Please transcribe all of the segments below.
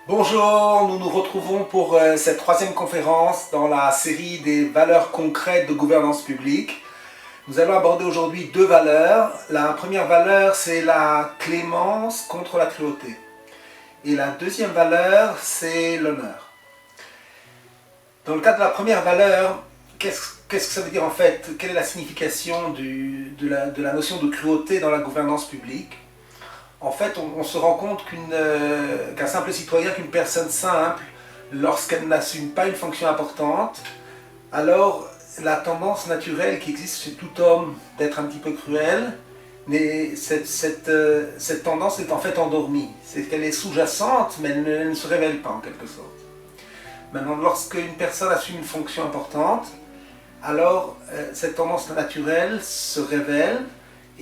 Bonjour, nous nous retrouvons pour cette troisième conférence dans la série des valeurs concrètes de gouvernance publique. Nous allons aborder aujourd'hui deux valeurs. La première valeur, c'est la clémence contre la cruauté. Et la deuxième valeur, c'est l'honneur. Dans le cas de la première valeur, qu'est-ce que ça veut dire en fait? Quelle est la signification de la notion de cruauté dans la gouvernance publique? En fait, on se rend compte qu'un simple citoyen, qu'une personne simple, lorsqu'elle n'assume pas une fonction importante, alors la tendance naturelle qui existe chez tout homme d'être un petit peu cruel, mais cette tendance est en fait endormie. C'est qu'elle est sous-jacente, mais elle ne se révèle pas en quelque sorte. Maintenant, lorsqu'une personne assume une fonction importante, alors cette tendance naturelle se révèle.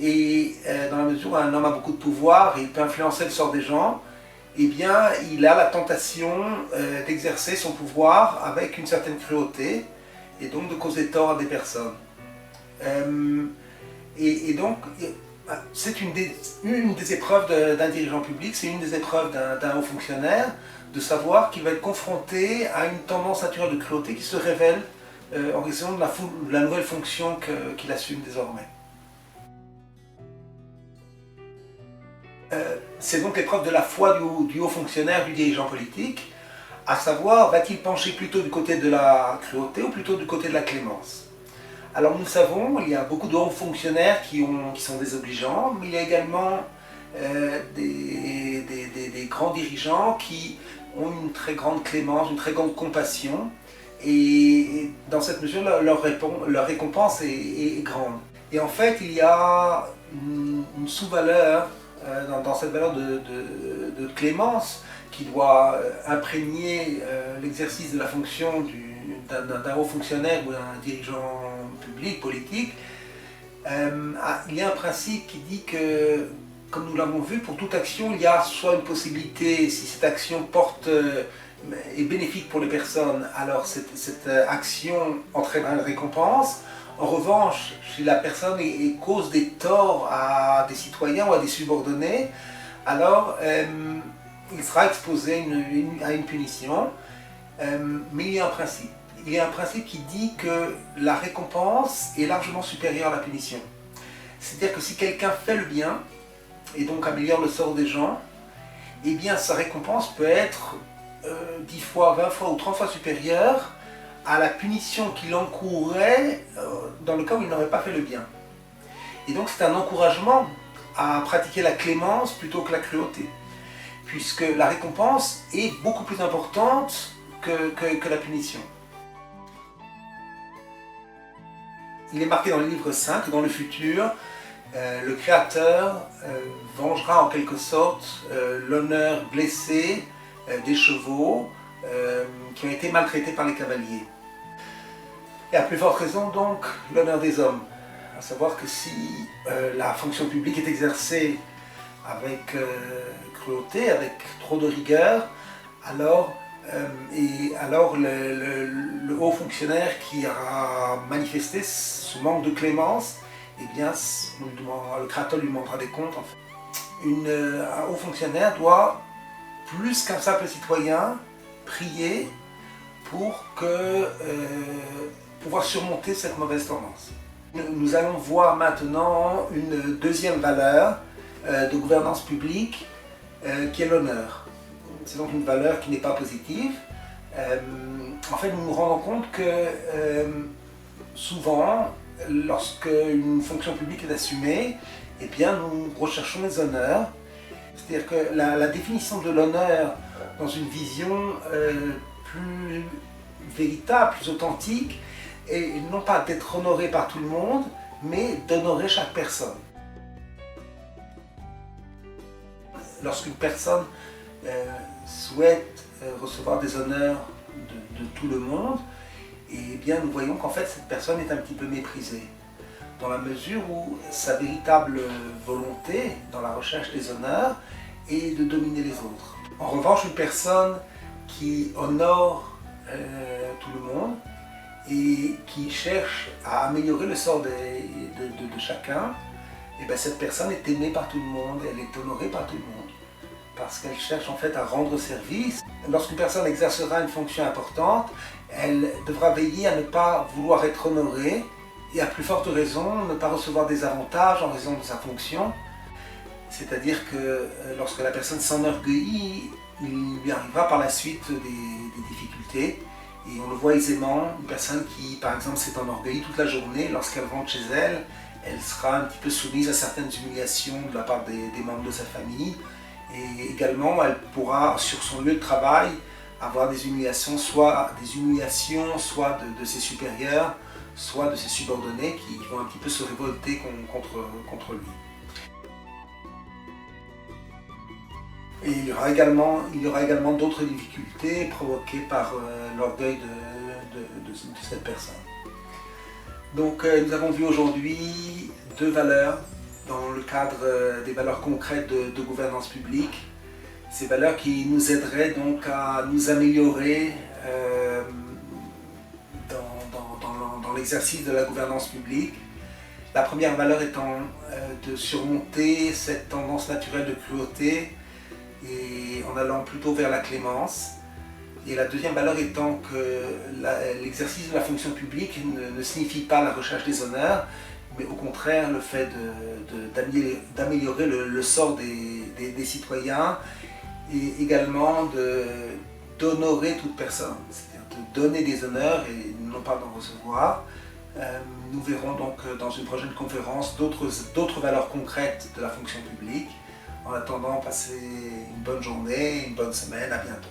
Et dans la mesure où un homme a beaucoup de pouvoir et il peut influencer le sort des gens, eh bien, il a la tentation d'exercer son pouvoir avec une certaine cruauté et donc de causer tort à des personnes. Et donc, c'est une des épreuves d'un dirigeant public, c'est une des épreuves d'un haut fonctionnaire, de savoir qu'il va être confronté à une tendance naturelle de cruauté qui se révèle en raison de la nouvelle fonction qu'il assume désormais. C'est donc l'épreuve de la foi du haut fonctionnaire, du dirigeant politique, à savoir, va-t-il pencher plutôt du côté de la cruauté ou plutôt du côté de la clémence? Alors nous le savons, il y a beaucoup de hauts fonctionnaires qui sont désobligeants, mais il y a également des grands dirigeants qui ont une très grande clémence, une très grande compassion, et dans cette mesure, leur récompense est grande. Et en fait, il y a une sous-valeur dans cette valeur de clémence qui doit imprégner l'exercice de la fonction d'un haut fonctionnaire ou d'un dirigeant public, politique. Il y a un principe qui dit que, comme nous l'avons vu, pour toute action, il y a soit une possibilité, si cette action est bénéfique pour les personnes, alors cette action entraînera une récompense. En revanche, si la personne cause des torts à des citoyens ou à des subordonnés, alors il sera exposé à une punition. Mais il y a un principe. Il y a un principe qui dit que la récompense est largement supérieure à la punition. C'est-à-dire que si quelqu'un fait le bien, et donc améliore le sort des gens, eh bien sa récompense peut être 10 fois, 20 fois ou 30 fois supérieure à la punition qu'il encourrait dans le cas où il n'aurait pas fait le bien. Et donc c'est un encouragement à pratiquer la clémence plutôt que la cruauté, puisque la récompense est beaucoup plus importante que la punition. Il est marqué dans le livre 5 que dans le futur, le Créateur vengera en quelque sorte l'honneur blessé des chevaux qui ont été maltraités par les cavaliers. Et à plus forte raison donc l'honneur des hommes, à savoir que si la fonction publique est exercée avec cruauté, avec trop de rigueur, alors le haut fonctionnaire qui aura manifesté ce manque de clémence, eh bien le Créateur lui demandera des comptes en fait. Un haut fonctionnaire doit, plus qu'un simple citoyen, prier pour pouvoir surmonter cette mauvaise tendance. Nous allons voir maintenant une deuxième valeur de gouvernance publique qui est l'honneur. C'est donc une valeur qui n'est pas positive. En fait, nous nous rendons compte que souvent, lorsque une fonction publique est assumée, eh bien, nous recherchons les honneurs. C'est-à-dire que la définition de l'honneur dans une vision plus véritable, plus authentique, et non pas d'être honoré par tout le monde, mais d'honorer chaque personne. Lorsqu'une personne souhaite recevoir des honneurs de tout le monde, eh bien nous voyons qu'en fait cette personne est un petit peu méprisée, dans la mesure où sa véritable volonté dans la recherche des honneurs est de dominer les autres. En revanche, une personne qui honore tout le monde, et qui cherche à améliorer le sort de chacun, et bien cette personne est aimée par tout le monde, elle est honorée par tout le monde, parce qu'elle cherche en fait à rendre service. Lorsqu'une personne exercera une fonction importante, elle devra veiller à ne pas vouloir être honorée, et à plus forte raison, ne pas recevoir des avantages en raison de sa fonction. C'est-à-dire que lorsque la personne s'enorgueillit, il lui arrivera par la suite des difficultés. Et on le voit aisément, une personne qui, par exemple, s'est enorgueillie toute la journée, lorsqu'elle rentre chez elle, elle sera un petit peu soumise à certaines humiliations de la part des membres de sa famille. Et également, elle pourra, sur son lieu de travail, avoir des humiliations, soit de ses supérieurs, soit de ses subordonnés qui vont un petit peu se révolter contre lui. Et il y aura également d'autres difficultés provoquées par l'orgueil de cette personne. Donc nous avons vu aujourd'hui deux valeurs dans le cadre des valeurs concrètes de gouvernance publique. Ces valeurs qui nous aideraient donc à nous améliorer dans l'exercice de la gouvernance publique. La première valeur étant de surmonter cette tendance naturelle de cruauté et en allant plutôt vers la clémence. Et la deuxième valeur étant que l'exercice de la fonction publique ne signifie pas la recherche des honneurs, mais au contraire le fait d'améliorer le sort des citoyens et également d'honorer toute personne, c'est-à-dire de donner des honneurs et non pas d'en recevoir. Nous verrons donc dans une prochaine conférence d'autres valeurs concrètes de la fonction publique. En attendant, passez une bonne journée, une bonne semaine, à bientôt.